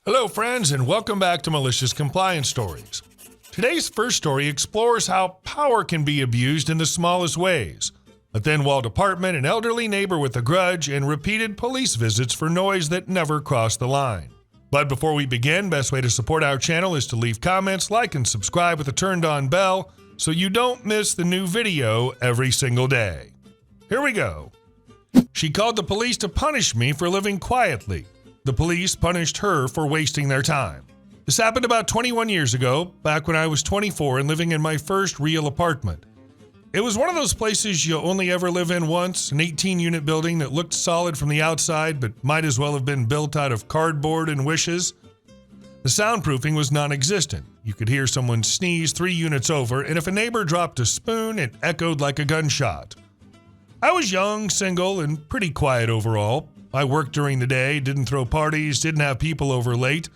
Hello, friends, and welcome back to Malicious Compliance Stories. Today's first story explores how power can be abused in the smallest ways. A thin-walled apartment, an elderly neighbor with a grudge, and repeated police visits for noise that never crossed the line. But before we begin, best way to support our channel is to leave comments, like, and subscribe with a turned-on bell so you don't miss the new video every single day. Here we go. She called the police to punish me for living quietly. The police punished her for wasting their time. This happened about 21 years ago, back when I was 24 and living in my first real apartment. It was one of those places you only ever live in once, an 18-unit building that looked solid from the outside but might as well have been built out of cardboard and wishes. The soundproofing was non-existent. You could hear someone sneeze 3 units over, and if a neighbor dropped a spoon, it echoed like a gunshot. I was young, single, and pretty quiet overall. I worked during the day, didn't throw parties, didn't have people over late.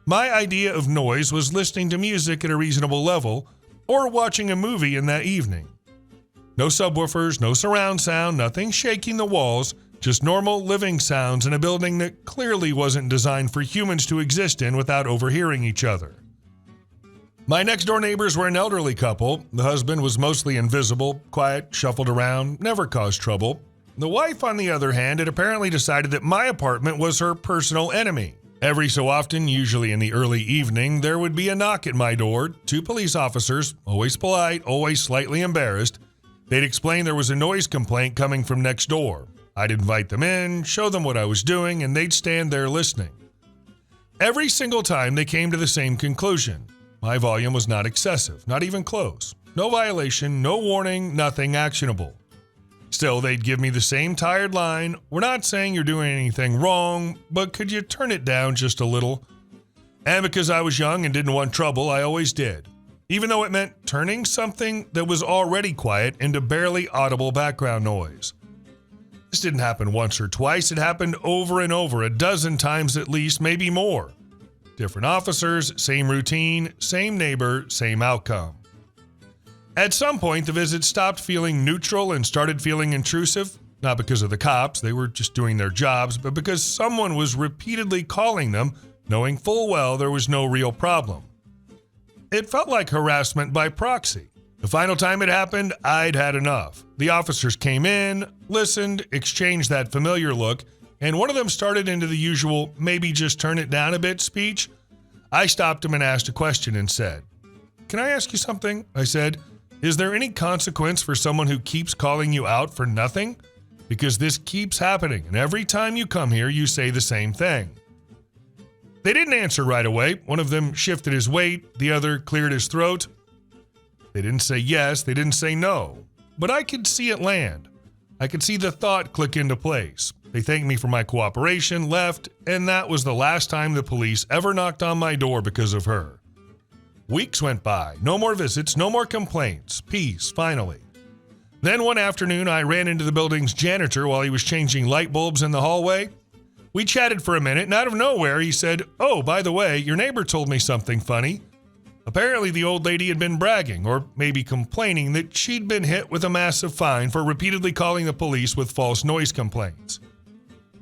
My idea of noise was listening to music at a reasonable level or watching a movie in that evening. No subwoofers, no surround sound, nothing shaking the walls, just normal living sounds in a building that clearly wasn't designed for humans to exist in without overhearing each other. My next-door neighbors were an elderly couple. The husband was mostly invisible, quiet, shuffled around, never caused trouble. The wife, on the other hand, had apparently decided that my apartment was her personal enemy. Every so often, usually in the early evening, there would be a knock at my door. 2 police officers, always polite, always slightly embarrassed. They'd explain there was a noise complaint coming from next door. I'd invite them in, show them what I was doing, and they'd stand there listening. Every single time they came to the same conclusion. My volume was not excessive, not even close. No violation, no warning, nothing actionable. Still, they'd give me the same tired line, "We're not saying you're doing anything wrong, but could you turn it down just a little?" And because I was young and didn't want trouble, I always did. Even though it meant turning something that was already quiet into barely audible background noise. This didn't happen once or twice, it happened over and over, a dozen times at least, maybe more. Different officers, same routine, same neighbor, same outcome. At some point, the visit stopped feeling neutral and started feeling intrusive, not because of the cops, they were just doing their jobs, but because someone was repeatedly calling them, knowing full well there was no real problem. It felt like harassment by proxy. The final time it happened, I'd had enough. The officers came in, listened, exchanged that familiar look, and one of them started into the usual, "maybe just turn it down a bit" speech. I stopped him and asked a question and said, "Can I ask you something?" I said. "Is there any consequence for someone who keeps calling you out for nothing? Because this keeps happening, and every time you come here, you say the same thing." They didn't answer right away. One of them shifted his weight, the other cleared his throat. They didn't say yes, they didn't say no, but I could see it land. I could see the thought click into place. They thanked me for my cooperation, left, and that was the last time the police ever knocked on my door because of her. Weeks went by, no more visits, no more complaints, peace, finally. Then one afternoon, I ran into the building's janitor while he was changing light bulbs in the hallway. We chatted for a minute, and out of nowhere, he said, "Oh, by the way, your neighbor told me something funny." Apparently, the old lady had been bragging, or maybe complaining, that she'd been hit with a massive fine for repeatedly calling the police with false noise complaints.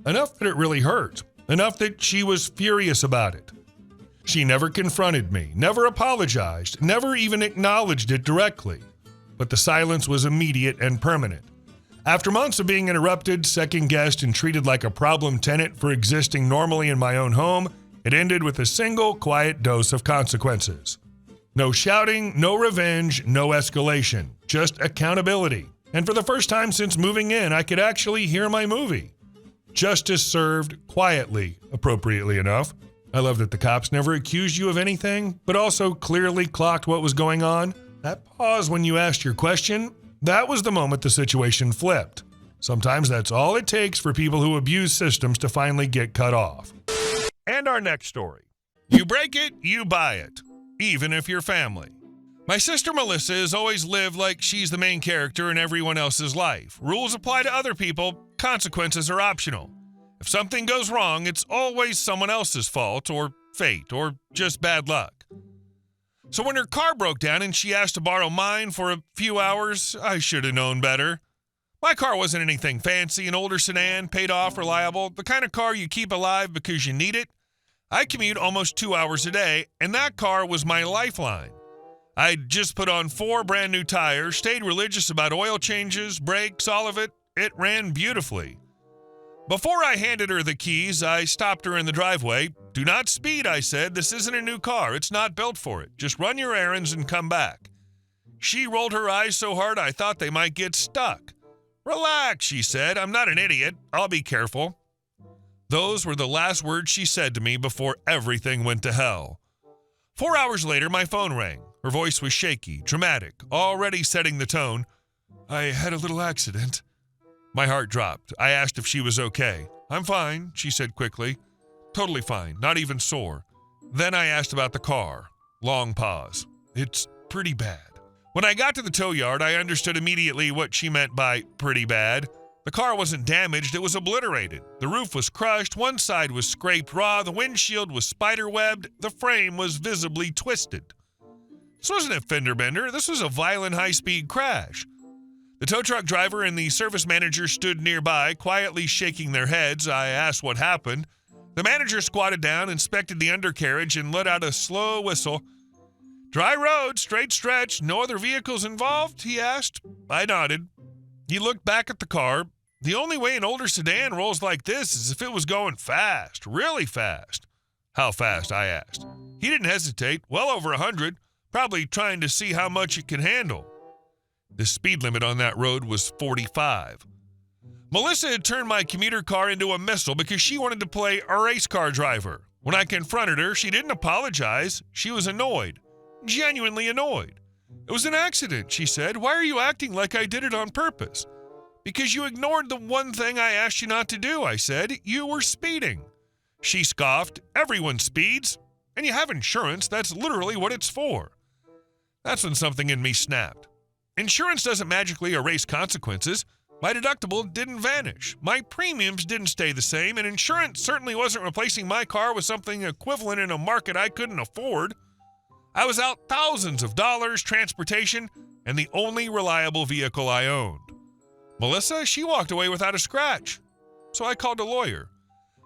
Enough that it really hurt, enough that she was furious about it. She never confronted me, never apologized, never even acknowledged it directly. But the silence was immediate and permanent. After months of being interrupted, second-guessed, and treated like a problem tenant for existing normally in my own home, it ended with a single quiet dose of consequences. No shouting, no revenge, no escalation, just accountability. And for the first time since moving in, I could actually hear my movie. Justice served quietly, appropriately enough. I love that the cops never accused you of anything, but also clearly clocked what was going on. That pause when you asked your question, that was the moment the situation flipped. Sometimes that's all it takes for people who abuse systems to finally get cut off. And our next story. You break it, you buy it, even if you're family. My sister Melissa has always lived like she's the main character in everyone else's life. Rules apply to other people, consequences are optional. If something goes wrong, it's always someone else's fault, or fate, or just bad luck. So when her car broke down and she asked to borrow mine for a few hours, I should have known better. My car wasn't anything fancy, an older sedan, paid off, reliable, the kind of car you keep alive because you need it. I commute almost 2 hours a day, and that car was my lifeline. I'd just put on 4 brand new tires, stayed religious about oil changes, brakes, all of it. It ran beautifully. Before I handed her the keys, I stopped her in the driveway. "Do not speed," I said. "This isn't a new car. It's not built for it. Just run your errands and come back." She rolled her eyes so hard I thought they might get stuck. "Relax," she said. "I'm not an idiot. I'll be careful." Those were the last words she said to me before everything went to hell. 4 hours later, my phone rang. Her voice was shaky, dramatic, already setting the tone. "I had a little accident." My heart dropped. I asked if she was okay. "I'm fine," she said quickly. "Totally fine, not even sore." Then I asked about the car. Long pause. "It's pretty bad." When I got to the tow yard, I understood immediately what she meant by pretty bad. The car wasn't damaged, it was obliterated. The roof was crushed, one side was scraped raw, the windshield was spider-webbed, the frame was visibly twisted. This wasn't a fender bender, this was a violent high-speed crash. The tow truck driver and the service manager stood nearby, quietly shaking their heads. I asked what happened. The manager squatted down, inspected the undercarriage, and let out a slow whistle. "Dry road, straight stretch, no other vehicles involved?" he asked. I nodded. He looked back at the car. "The only way an older sedan rolls like this is if it was going fast, really fast." "How fast?" I asked. He didn't hesitate. "Well over 100, probably trying to see how much it could handle." The speed limit on that road was 45. Melissa had turned my commuter car into a missile because she wanted to play a race car driver. When I confronted her, she didn't apologize. She was annoyed. Genuinely annoyed. "It was an accident," she said. "Why are you acting like I did it on purpose?" "Because you ignored the one thing I asked you not to do," I said. "You were speeding." She scoffed. "Everyone speeds. And you have insurance. That's literally what it's for." That's when something in me snapped. Insurance doesn't magically erase consequences. My deductible didn't vanish. My premiums didn't stay the same, and insurance certainly wasn't replacing my car with something equivalent in a market I couldn't afford. I was out thousands of dollars, transportation, and the only reliable vehicle I owned. Melissa, she walked away without a scratch. So I called a lawyer.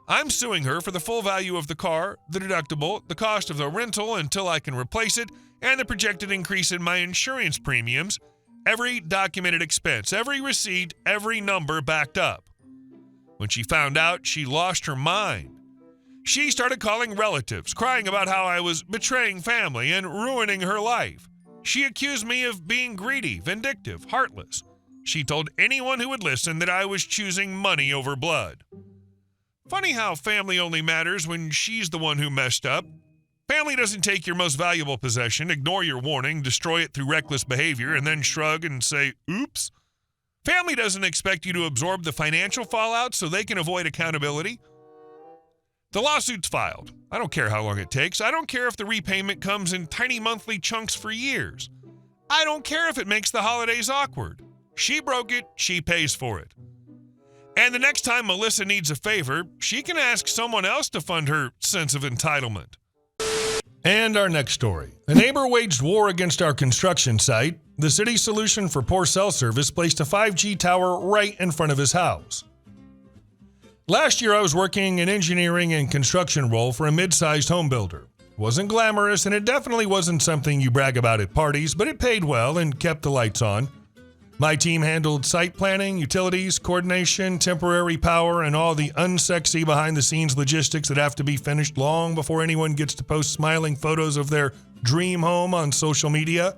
I'm suing her for the full value of the car, the deductible, the cost of the rental until I can replace it, and the projected increase in my insurance premiums, every documented expense, every receipt, every number backed up. When she found out, she lost her mind. She started calling relatives, crying about how I was betraying family and ruining her life. She accused me of being greedy, vindictive, heartless. She told anyone who would listen that I was choosing money over blood. Funny how family only matters when she's the one who messed up. Family doesn't take your most valuable possession, ignore your warning, destroy it through reckless behavior, and then shrug and say, "Oops." Family doesn't expect you to absorb the financial fallout so they can avoid accountability. The lawsuit's filed. I don't care how long it takes. I don't care if the repayment comes in tiny monthly chunks for years. I don't care if it makes the holidays awkward. She broke it, she pays for it. And the next time Melissa needs a favor, she can ask someone else to fund her sense of entitlement. And our next story. A neighbor waged war against our construction site. The city's solution for poor cell service placed a 5G tower right in front of his house. Last year, I was working an engineering and construction role for a mid-sized home builder. It wasn't glamorous, and it definitely wasn't something you brag about at parties, but it paid well and kept the lights on. My team handled site planning, utilities, coordination, temporary power, and all the unsexy behind-the-scenes logistics that have to be finished long before anyone gets to post smiling photos of their dream home on social media.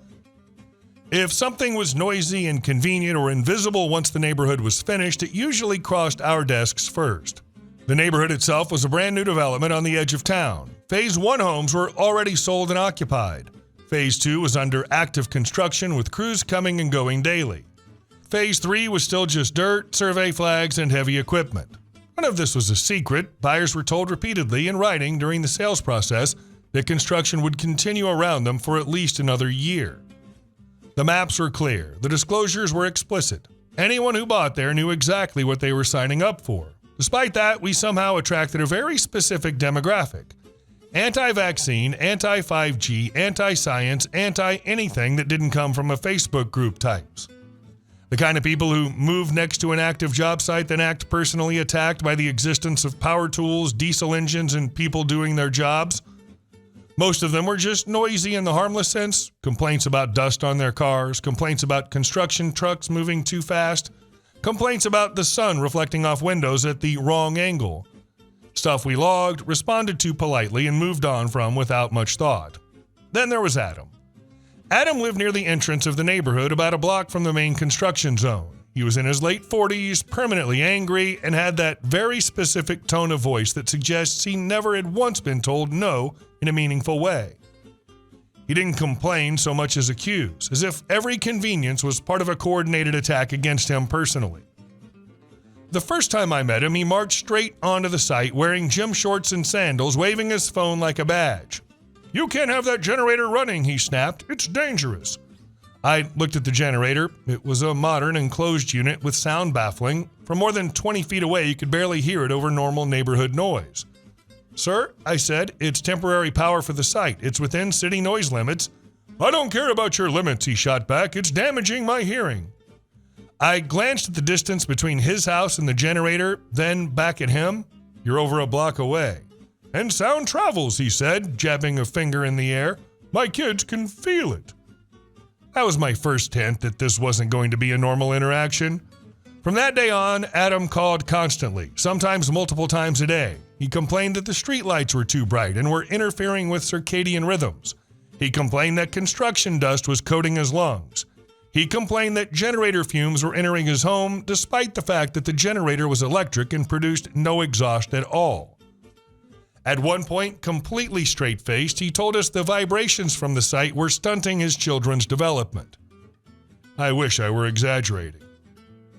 If something was noisy, inconvenient, or invisible once the neighborhood was finished, it usually crossed our desks first. The neighborhood itself was a brand new development on the edge of town. Phase 1 homes were already sold and occupied. Phase 2 was under active construction with crews coming and going daily. Phase 3 was still just dirt, survey flags, and heavy equipment. None of this was a secret. Buyers were told repeatedly in writing during the sales process that construction would continue around them for at least another year. The maps were clear. The disclosures were explicit. Anyone who bought there knew exactly what they were signing up for. Despite that, we somehow attracted a very specific demographic. Anti-vaccine, anti-5G, anti-science, anti-anything that didn't come from a Facebook group types. The kind of people who move next to an active job site then act personally attacked by the existence of power tools, diesel engines, and people doing their jobs. Most of them were just noisy in the harmless sense. Complaints about dust on their cars, complaints about construction trucks moving too fast, complaints about the sun reflecting off windows at the wrong angle. Stuff we logged, responded to politely, and moved on from without much thought. Then there was Adam. Adam lived near the entrance of the neighborhood about a block from the main construction zone. He was in his late 40s, permanently angry, and had that very specific tone of voice that suggests he never had once been told no in a meaningful way. He didn't complain so much as accuse, as if every convenience was part of a coordinated attack against him personally. The first time I met him, he marched straight onto the site wearing gym shorts and sandals, waving his phone like a badge. "You can't have that generator running," he snapped. "It's dangerous." I looked at the generator. It was a modern enclosed unit with sound baffling. From more than 20 feet away, you could barely hear it over normal neighborhood noise. "Sir," I said, "it's temporary power for the site. It's within city noise limits." "I don't care about your limits," he shot back. "It's damaging my hearing." I glanced at the distance between his house and the generator, then back at him. "You're over a block away." "And sound travels," he said, jabbing a finger in the air. "My kids can feel it." That was my first hint that this wasn't going to be a normal interaction. From that day on, Adam called constantly, sometimes multiple times a day. He complained that the streetlights were too bright and were interfering with circadian rhythms. He complained that construction dust was coating his lungs. He complained that generator fumes were entering his home, despite the fact that the generator was electric and produced no exhaust at all. At one point, completely straight-faced, he told us the vibrations from the site were stunting his children's development. I wish I were exaggerating.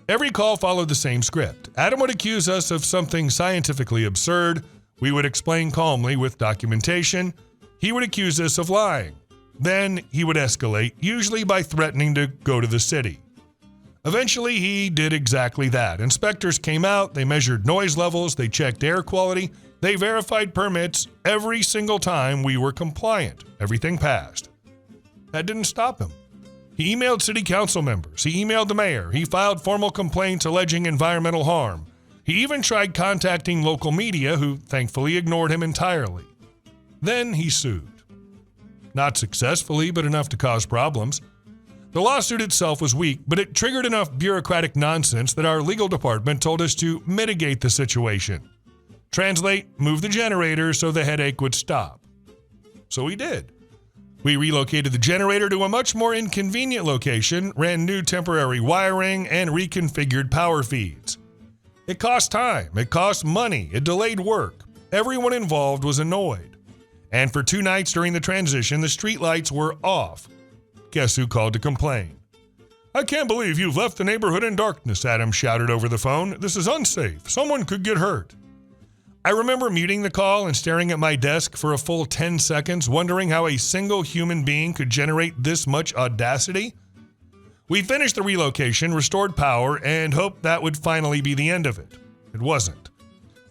Every call followed the same script. Adam would accuse us of something scientifically absurd. We would explain calmly with documentation. He would accuse us of lying. Then he would escalate, usually by threatening to go to the city. Eventually, he did exactly that. Inspectors came out, they measured noise levels, they checked air quality, they verified permits. Every single time we were compliant. Everything passed. That didn't stop him. He emailed city council members. He emailed the mayor. He filed formal complaints alleging environmental harm. He even tried contacting local media, who thankfully ignored him entirely. Then he sued. Not successfully, but enough to cause problems. The lawsuit itself was weak, but it triggered enough bureaucratic nonsense that our legal department told us to mitigate the situation. Translate, move the generator so the headache would stop. So we did. We relocated the generator to a much more inconvenient location, ran new temporary wiring, and reconfigured power feeds. It cost time, it cost money, it delayed work. Everyone involved was annoyed. And for 2 nights during the transition, the streetlights were off. Guess who called to complain? "I can't believe you've left the neighborhood in darkness," Adam shouted over the phone. "This is unsafe. Someone could get hurt." I remember muting the call and staring at my desk for a full 10 seconds, wondering how a single human being could generate this much audacity. We finished the relocation, restored power, and hoped that would finally be the end of it. It wasn't.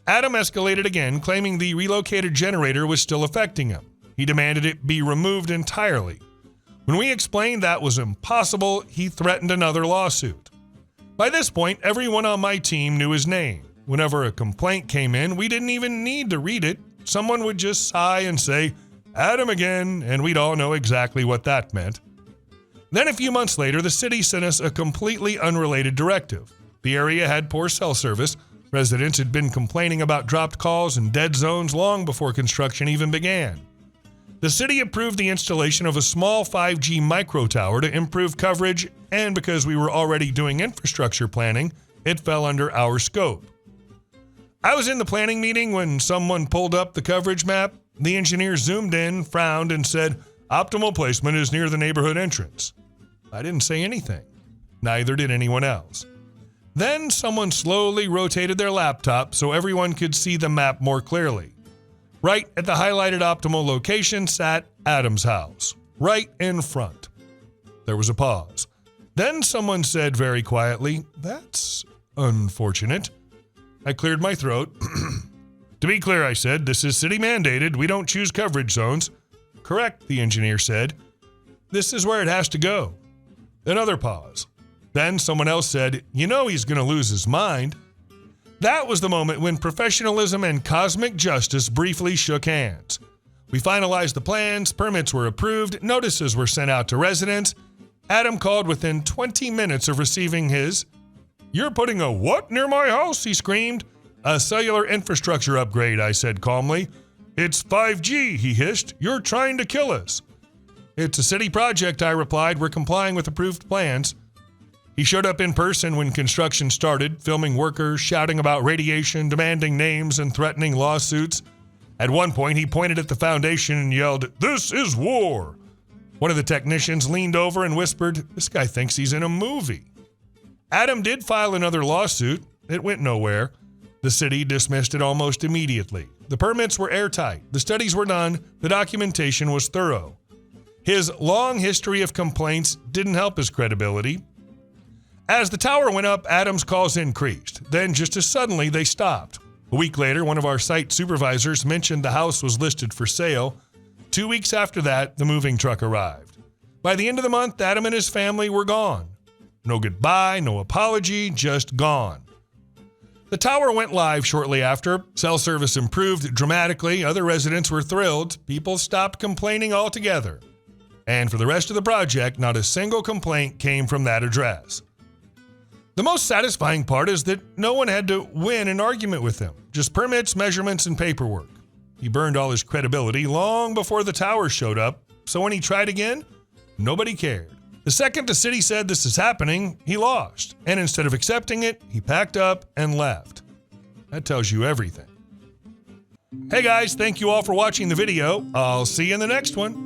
Adam escalated again, claiming the relocated generator was still affecting him. He demanded it be removed entirely. When we explained that was impossible, he threatened another lawsuit. By this point, everyone on my team knew his name. Whenever a complaint came in, we didn't even need to read it. Someone would just sigh and say, "Adam again," and we'd all know exactly what that meant. Then a few months later, the city sent us a completely unrelated directive. The area had poor cell service. Residents had been complaining about dropped calls and dead zones long before construction even began. The city approved the installation of a small 5G micro tower to improve coverage, and because we were already doing infrastructure planning, it fell under our scope. I was in the planning meeting when someone pulled up the coverage map. The engineer zoomed in, frowned, and said, "Optimal placement is near the neighborhood entrance." I didn't say anything. Neither did anyone else. Then someone slowly rotated their laptop so everyone could see the map more clearly. Right at the highlighted optimal location sat Adam's house, right in front. There was a pause. Then someone said very quietly, "That's unfortunate." I cleared my throat. "To be clear," I said, "this is city mandated. We don't choose coverage zones." "Correct," the engineer said. "This is where it has to go." Another pause. Then someone else said, "You know he's going to lose his mind." That was the moment when professionalism and cosmic justice briefly shook hands. We finalized the plans, permits were approved, notices were sent out to residents. Adam called within 20 minutes of receiving his. "You're putting a what near my house?" he screamed. "A cellular infrastructure upgrade," I said calmly. "It's 5G, he hissed. "You're trying to kill us." "It's a city project," I replied. "We're complying with approved plans." He showed up in person when construction started, filming workers, shouting about radiation, demanding names, and threatening lawsuits. At one point, he pointed at the foundation and yelled, "This is war!" One of the technicians leaned over and whispered, "This guy thinks he's in a movie." Adam did file another lawsuit. It went nowhere. The city dismissed it almost immediately. The permits were airtight. The studies were done. The documentation was thorough. His long history of complaints didn't help his credibility. As the tower went up, Adam's calls increased. Then, just as suddenly, they stopped. A week later, one of our site supervisors mentioned the house was listed for sale. 2 weeks after that, the moving truck arrived. By the end of the month, Adam and his family were gone. No goodbye, no apology, just gone. The tower went live shortly after. Cell service improved dramatically. Other residents were thrilled. People stopped complaining altogether. And for the rest of the project, not a single complaint came from that address. The most satisfying part is that no one had to win an argument with him. Just permits, measurements, and paperwork. He burned all his credibility long before the tower showed up, so when he tried again, nobody cared. The second the city said this is happening, he lost. And instead of accepting it, he packed up and left. That tells you everything. Hey guys, thank you all for watching the video. I'll see you in the next one.